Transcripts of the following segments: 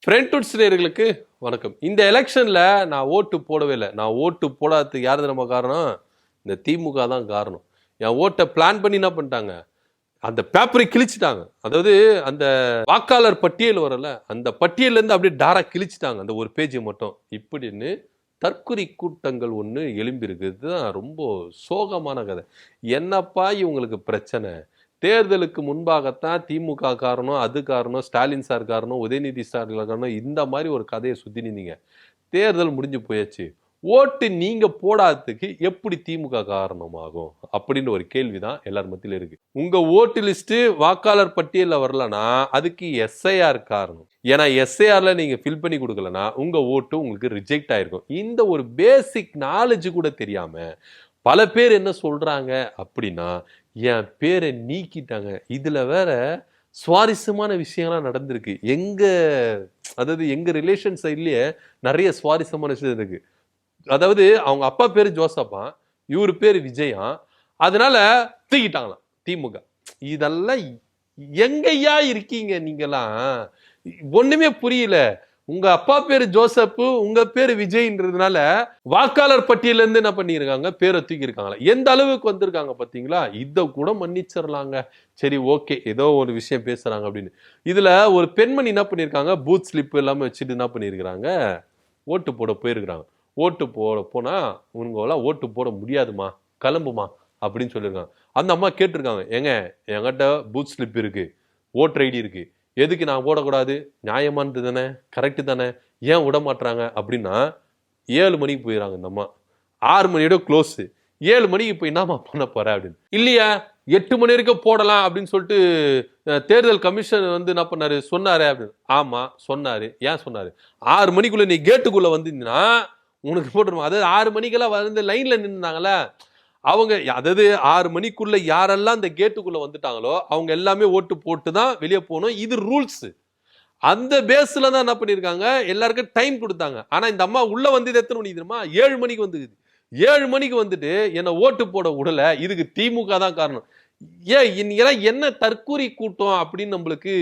ஃப்ரெண்ட்வுட்ஸ் நேயர்களுக்கு வணக்கம். இந்த எலெக்ஷன்ல நான் ஓட்டு போடவே இல்லை. நான் ஓட்டு போடாததுக்கு யார் தெரியுமா காரணம்? இந்த திமுக தான் காரணம். என் ஓட்டை பிளான் பண்ணி என்ன பண்ணிட்டாங்க, அந்த பேப்பரை கிழிச்சிட்டாங்க. அதாவது அந்த வாக்காளர் பட்டியல் வரல, அந்த பட்டியல்ல இருந்து அப்படியே டாரா கிழிச்சிட்டாங்க அந்த ஒரு பேஜை மட்டும். இப்படின்னு தற்குறி கூட்டங்கள் ஒன்று எழும்பியிருக்கு. இதுதான் ரொம்ப சோகமான கதை. என்னப்பா இவங்களுக்கு பிரச்சனை? தேர்தலுக்கு முன்பாகத்தான் திமுக காரணம், அது காரணம், ஸ்டாலின் சார் காரணம், உதயநிதி சார் காரணம், இந்த மாதிரி ஒரு கதையை சுத்தி நின்றீங்க. தேர்தல் முடிஞ்சு போயாச்சு. ஓட்டு நீங்க போடாததுக்கு எப்படி திமுக காரணமாகும் அப்படின்னு ஒரு கேள்விதான் எல்லார் மத்தியில இருக்கு. உங்க ஓட்டு லிஸ்ட் வாக்காளர் பட்டியலில் வரலன்னா அதுக்கு எஸ்ஐஆர் காரணம். ஏன்னா எஸ்ஐஆர்ல நீங்க ஃபில் பண்ணி கொடுக்கலன்னா உங்க ஓட்டு உங்களுக்கு ரிஜெக்ட் ஆயிருக்கும். இந்த ஒரு பேசிக் நாலேஜ் கூட தெரியாம பல பேர் என்ன சொல்றாங்க அப்படின்னா, என் பேரை நீக்கிட்டாங்க. இதுல வேற சுவாரஸ்யமான விஷயங்கள்லாம் நடந்திருக்கு. அதாவது எங்க ரிலேஷன் சைட்லயே நிறைய சுவாரஸ்யமான விஷயம் இருக்கு. அதாவது அவங்க அப்பா பேரு ஜோசப்பா, இவரு பேரு விஜயா, அதனால தூக்கிட்டாங்களாம் திமுக. இதெல்லாம் எங்கய்யா இருக்கீங்க நீங்கெல்லாம்? ஒண்ணுமே புரியல. உங்க அப்பா பேரு ஜோசப், உங்க பேரு விஜய்ன்றதுனால வாக்காளர் பட்டியல இருந்து என்ன பண்ணிருக்காங்க, பேரை தூக்கி இருக்காங்களா? எந்த அளவுக்கு வந்திருக்காங்க பாத்தீங்களா? இத கூட மன்னிச்சிடலாங்க. சரி, ஓகே, ஏதோ ஒரு விஷயம் பேசுறாங்க அப்படின்னு. இதுல ஒரு பெண்மணி என்ன பண்ணிருக்காங்க, பூத் ஸ்லிப் எல்லாமே வச்சுட்டு என்ன பண்ணிருக்கிறாங்க, ஓட்டு போட போயிருக்கிறாங்க. ஓட்டு போட போனா உங்களாம் ஓட்டு போட முடியாதுமா, கிளம்புமா அப்படின்னு சொல்லியிருக்காங்க. அந்த அம்மா கேட்டிருக்காங்க, ஏங்க என்கிட்ட பூத் ஸ்லிப் இருக்கு, ஓட்டர் ஐடி இருக்கு, எதுக்கு நான் போடக்கூடாது? நியாயமானது தானே, கரெக்டு தானே, ஏன் விட மாட்டுறாங்க அப்படின்னா, 7 மணிக்கு போயிடறாங்க இந்த அம்மா. 6 மணியோட க்ளோஸ். 7 மணிக்கு போய் என்னம்மா பண்ண போற அப்படின்னு. இல்லையா 8 மணி வரைக்கும் போடலாம் அப்படின்னு சொல்லிட்டு தேர்தல் கமிஷன் வந்து என்ன பண்ணாரு, சொன்னாரு அப்படின்னு. ஆமா சொன்னாரு. ஏன் சொன்னாரு? 6 மணிக்குள்ள நீ கேட்டுக்குள்ள வந்தீங்கன்னா உனக்கு போட்டுருவாங்க. அதாவது 6 மணிக்கெல்லாம் வந்து லைன்ல நின்றுந்தாங்களே அவங்க, அதாவது 6 மணிக்குள்ள யாரெல்லாம் அந்த கேட்டுக்குள்ள வந்துட்டாங்களோ அவங்க எல்லாமே ஓட்டு போட்டு தான் வெளியே போகணும். இது ரூல்ஸ். அந்த பேஸ்ல தான் என்ன பண்ணிருக்காங்க, எல்லாருக்கும் டைம் கொடுத்தாங்க. ஆனா இந்த அம்மா உள்ள வந்து எத்தனை மணிக்கு தெரியுமா? 7 மணிக்கு வந்துக்குது. 7 மணிக்கு வந்துட்டு என்ன ஓட்டு போட விடல. இதுக்கு திமுக தான் காரணம். ஏன் என்ன தற்கூரி கூட்டம் அப்படின்னு நம்மளுக்கு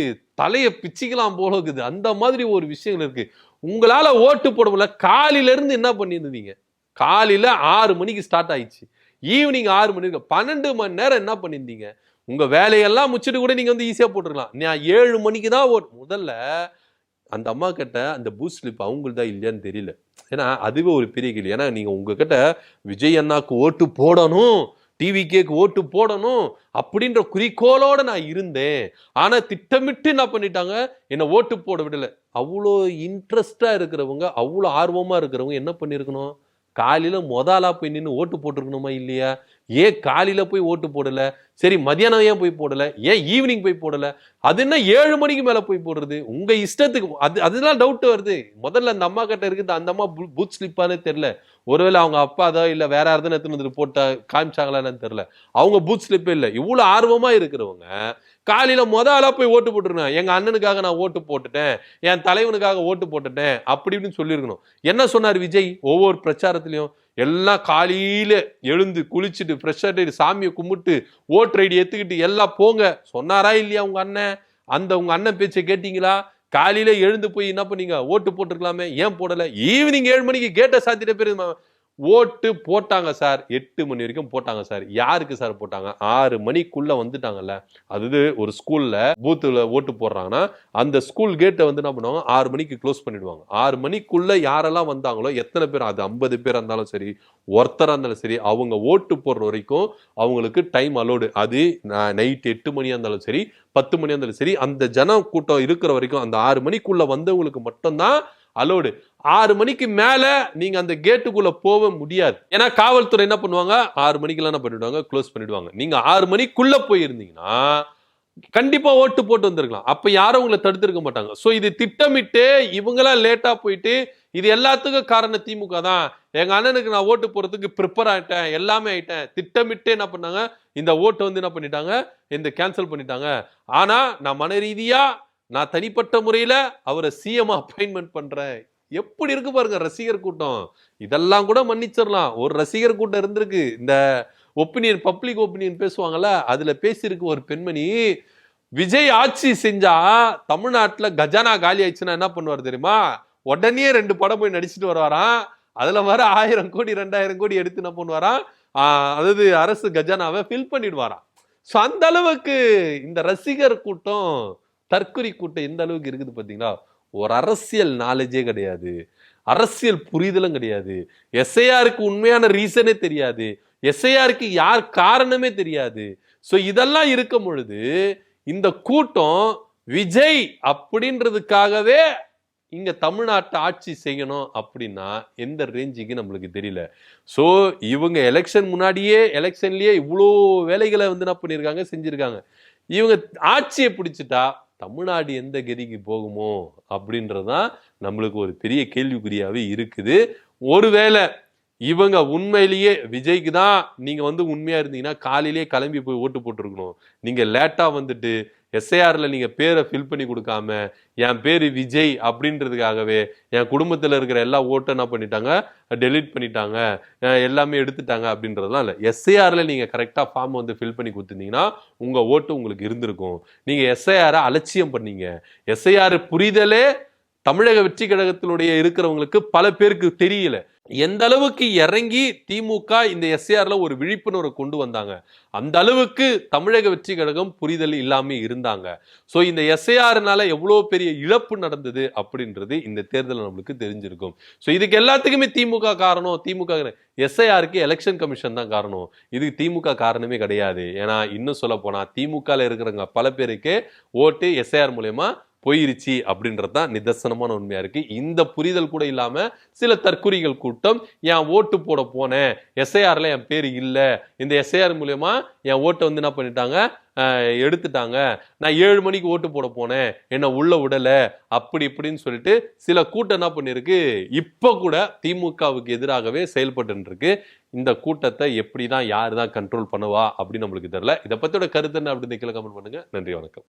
தலைய பிச்சுக்கலாம் போல இருக்குது. அந்த மாதிரி ஒரு விஷயங்கள் இருக்கு. உங்களால ஓட்டு போட முடியல. காலையில இருந்து என்ன பண்ணிருந்தீங்க? காலையில 6 மணிக்கு ஸ்டார்ட் ஆயிடுச்சு. ஈவினிங் 6 மணிக்கு 12 மணி நேரம் என்ன பண்ணிருந்தீங்க? உங்க வேலையெல்லாம் முடிச்சுட்டு கூட நீங்க வந்து ஈஸியா போட்டுருக்கலாம். நான் 7 மணிக்கு தான் முதல்ல அந்த அம்மா கிட்ட அந்த பூத் ஸ்லிப் அவங்களுதா இல்லையான்னு தெரியல. ஏன்னா அதுவே ஒரு பெரிய கேள்வி. ஏன்னா நீங்க உங்ககிட்ட விஜய் அண்ணாக்கு ஓட்டு போடணும், டிவிகேக்கு ஓட்டு போடணும் அப்படின்ற குறிக்கோளோட நான் இருந்தேன். ஆனா திட்டமிட்டு என்ன பண்ணிட்டாங்க, என்ன ஓட்டு போட விடல. அவ்வளோ இன்ட்ரெஸ்டா இருக்கிறவங்க, அவ்வளோ ஆர்வமா இருக்கிறவங்க என்ன பண்ணிருக்கணும், காலையில ஆளா போய் நின்று ஓட்டு போட்டிருக்கணுமா இல்லையா? ஏன் காலையில போய் ஓட்டு போடல? சரி, மதியானம் ஏன் போய் போடல? ஏன் ஈவினிங் போய் போடல? அது என்ன 7 மணிக்கு மேல போய் போடுறது? உங்க இஷ்டத்துக்கு அதுதான் டவுட் வருது. முதல்ல அந்த அம்மா கிட்ட இருக்குது, அந்த அம்மா பூத் ஸ்லிப்பானே தெரியல. ஒருவேளை அவங்க அப்பா தான் இல்ல வேற யாரும் எடுத்துன்னு வந்துட்டு போட்டா காமிச்சாங்களான்னு தெரியல. அவங்க பூத் ஸ்லிப்பே இல்லை. இவ்வளவு ஆர்வமா இருக்கிறவங்க காலையில ஆளா போய் ஓட்டு போட்டுருக்கணும். எங்க அண்ணனுக்காக நான் ஓட்டு போட்டுட்டேன், என் தலைவனுக்காக ஓட்டு போட்டுட்டேன் அப்படி இப்படின்னு சொல்லியிருக்கணும். என்ன சொன்னார் விஜய் ஒவ்வொரு பிரச்சாரத்திலையும்? எல்லாம் காலையில எழுந்து குளிச்சுட்டு ஃப்ரெஷ் ஆகிட்டு சாமியை கும்பிட்டு ஓட்டர் ஐடி எடுத்துக்கிட்டு எல்லாம் போங்க சொன்னாரா இல்லையா உங்க அண்ணன்? உங்க அண்ணன் பேச்சை கேட்டீங்களா? காலையில எழுந்து போய் என்ன பண்ணீங்க, ஓட்டு போட்டுருக்கலாமே, ஏன் போடல? ஈவினிங் 7 மணிக்கு கேட்டை சாத்திட்ட பேரு ஓட்டு போட்டாங்க சார். 8 மணி வரைக்கும் போட்டாங்க சார். யாருக்கு சார் போட்டாங்க? 6 மணிக்குள்ள வந்துட்டாங்கல்ல. அது ஒரு ஸ்கூல்ல பூத்துல ஓட்டு போடுறாங்கன்னா அந்த ஸ்கூல் கேட்டை வந்து என்ன பண்ணுவாங்க, 6 மணிக்கு க்ளோஸ் பண்ணிடுவாங்க. 6 மணிக்குள்ள யாரெல்லாம் வந்தாங்களோ, எத்தனை பேர், அது 50 பேர் இருந்தாலும் சரி, ஒருத்தரா இருந்தாலும் சரி, அவங்க ஓட்டு போடுற வரைக்கும் அவங்களுக்கு டைம் அலோடு. அது நைட் 8 மணியா இருந்தாலும் சரி, 10 மணியா இருந்தாலும் சரி, அந்த ஜன கூட்டம் இருக்கிற வரைக்கும் அந்த 6 மணிக்குள்ள வந்தவங்களுக்கு மட்டும்தான் அலோடு. 6 மணிக்கு மேல நீங்க அந்த கேட்டுக்குள்ள போக முடியாது. ஏன்னா காவல்துறை என்ன பண்ணுவாங்க, 6 மணிக்கெல்லாம் என்ன பண்ணிடுவாங்க, க்ளோஸ் பண்ணிடுவாங்க. நீங்க 6 மணிக்குள்ள போயிருந்தீங்கன்னா கண்டிப்பா ஓட்டு போட்டு வந்திருக்கலாம். அப்ப யாரும் உங்களை தடுத்திருக்க மாட்டாங்க. சோ இது திட்டமிட்டு இவங்கெல்லாம் லேட்டா போயிட்டு, இது எல்லாத்துக்கும் காரணம் திமுக தான். எங்க அண்ணனுக்கு நான் ஓட்டு போறதுக்கு ப்ரிப்பேர் ஆயிட்டேன், எல்லாமே ஆயிட்டேன், திட்டமிட்டு என்ன பண்ணாங்க, இந்த ஓட்டு வந்து என்ன பண்ணிட்டாங்க, இந்த கேன்சல் பண்ணிட்டாங்க. ஆனா நான் மன ரீதியா, நான் தனிப்பட்ட முறையில அவரை சிஎம் அப்பாயின்மெண்ட் பண்றேன். எப்படி இருக்கு பாருங்க ரசிகர் கூட்டம். இதெல்லாம் கூட மன்னிச்சிடலாம். ஒரு ரசிகர் கூட்டம் இருந்திருக்கு. இந்த ஒப்பீனியன், பப்ளிக் ஒப்பீனியன் பேசுவாங்கல்ல, அதுல பேசியிருக்கு ஒரு பெண்மணி, விஜய் ஆட்சி செஞ்சா தமிழ்நாட்டுல கஜானா காலி ஆயிடுச்சுன்னா என்ன பண்ணுவார் தெரியுமா? உடனே 2 படம் போய் நடிச்சுட்டு வருவாராம். அதுல வர 1000 கோடி 2000 கோடி எடுத்து என்ன பண்ணுவாராம், அதாவது அரசு கஜானாவை ஃபில் பண்ணிடுவாராம். ஸோ அந்த அளவுக்கு இந்த ரசிகர் கூட்டம், தற்குறி கூட்டம் எந்த அளவுக்கு இருக்குது பாத்தீங்களா? ஒரு அரசியல் நாலேஜே கிடையாது, அரசியல் புரிதலும் கிடையாது, எஸ்ஐஆருக்கு உண்மையான ரீசனே தெரியாது, எஸ்ஐஆருக்கு யார் காரணமே தெரியாது. ஸோ இதெல்லாம் இருக்கும் பொழுது இந்த கூட்டம் விஜய் அப்படின்றதுக்காகவே இங்க தமிழ்நாட்டை ஆட்சி செய்யணும் அப்படின்னா எந்த ரேஞ்சுக்கு நம்மளுக்கு தெரியல. ஸோ இவங்க எலெக்ஷன் முன்னாடியே எலெக்ஷன்லயே இவ்வளோ வேலைகளை வந்து என்ன பண்ணியிருக்காங்க, செஞ்சிருக்காங்க. இவங்க ஆட்சியை பிடிச்சிட்டா தமிழ்நாடு எந்த கதிக்கு போகுமோ அப்படின்றதுதான் நம்மளுக்கு ஒரு பெரிய கேள்விக்குறியாவே இருக்குது. ஒருவேளை இவங்க உண்மையிலேயே விஜய்க்கு தான் நீங்க வந்து உண்மையா இருந்தீங்கன்னா காலையிலேயே கிளம்பி போய் ஓட்டு போட்டுருக்கணும். நீங்க லேட்டா வந்துட்டு எஸ்ஐஆர்ல நீங்க பேரை ஃபில் பண்ணி கொடுக்காம என் பேரு விஜய் அப்படின்றதுக்காகவே என் குடும்பத்துல இருக்கிற எல்லா ஓட்டை என்ன பண்ணிட்டாங்க, டெலீட் பண்ணிட்டாங்க, எல்லாமே எடுத்துட்டாங்க அப்படின்றதுலாம் இல்லை. எஸ்ஐஆர்ல நீங்க கரெக்டா ஃபார்ம் வந்து ஃபில் பண்ணி கொடுத்துருந்தீங்கன்னா உங்க ஓட்டு உங்களுக்கு இருந்திருக்கும். நீங்க எஸ்ஐஆரை அலட்சியம் பண்ணீங்க. எஸ்ஐஆர் புரிதலே தமிழக வெற்றி கழகத்தினுடைய இருக்கிறவங்களுக்கு பல பேருக்கு தெரியல. எந்த அளவுக்கு இறங்கி திமுக இந்த எஸ்ஐஆர்ல ஒரு விழிப்புணர்வை கொண்டு வந்தாங்க, அந்த அளவுக்கு தமிழக வெற்றி கழகம் புரிதல் இல்லாம இருந்தாங்க. சோ இந்த எஸ்ஐஆர்னால எவ்வளவு பெரிய இழப்பு நடந்தது அப்படின்றது இந்த தேர்தல் நம்மளுக்கு தெரிஞ்சிருக்கும். சோ இதுக்கு எல்லாத்துக்குமே திமுக காரணம், திமுக எஸ்ஐஆருக்கு எலெக்ஷன் கமிஷன் தான் காரணம். இதுக்கு திமுக காரணமே கிடையாது. ஏன்னா இன்னும் சொல்ல போனா திமுக இருக்கிறவங்க பல பேருக்கு ஓட்டு எஸ்ஐஆர் மூலமா போயிருச்சு அப்படின்றதுதான் நிதர்சனமான உண்மையா இருக்கு. இந்த புரிதல் கூட இல்லாம சில தற்குறிகள் கூட்டம் என் ஓட்டு போட போனேன், எஸ்ஐஆர்ல என் பேரு இல்ல, இந்த எஸ்ஐஆர் மூலமா என் ஓட்டை வந்து என்ன பண்ணிட்டாங்க, எடுத்துட்டாங்க, நான் 7 மணிக்கு ஓட்டு போட போனேன், என்ன உள்ள விடல, அப்படி இப்படின்னு சொல்லிட்டு சில கூட்டம் என்ன பண்ணிருக்கு, இப்ப கூட திமுகவுக்கு எதிராகவே செயல்பட்டு இருக்கு. இந்த கூட்டத்தை எப்படிதான் யாருதான் கண்ட்ரோல் பண்ணுவா அப்படின்னு நம்மளுக்கு தெரியல. இதை பத்தியோட கருத்து என்ன அப்படின்னு கீழே கமெண்ட் பண்ணுங்க. நன்றி, வணக்கம்.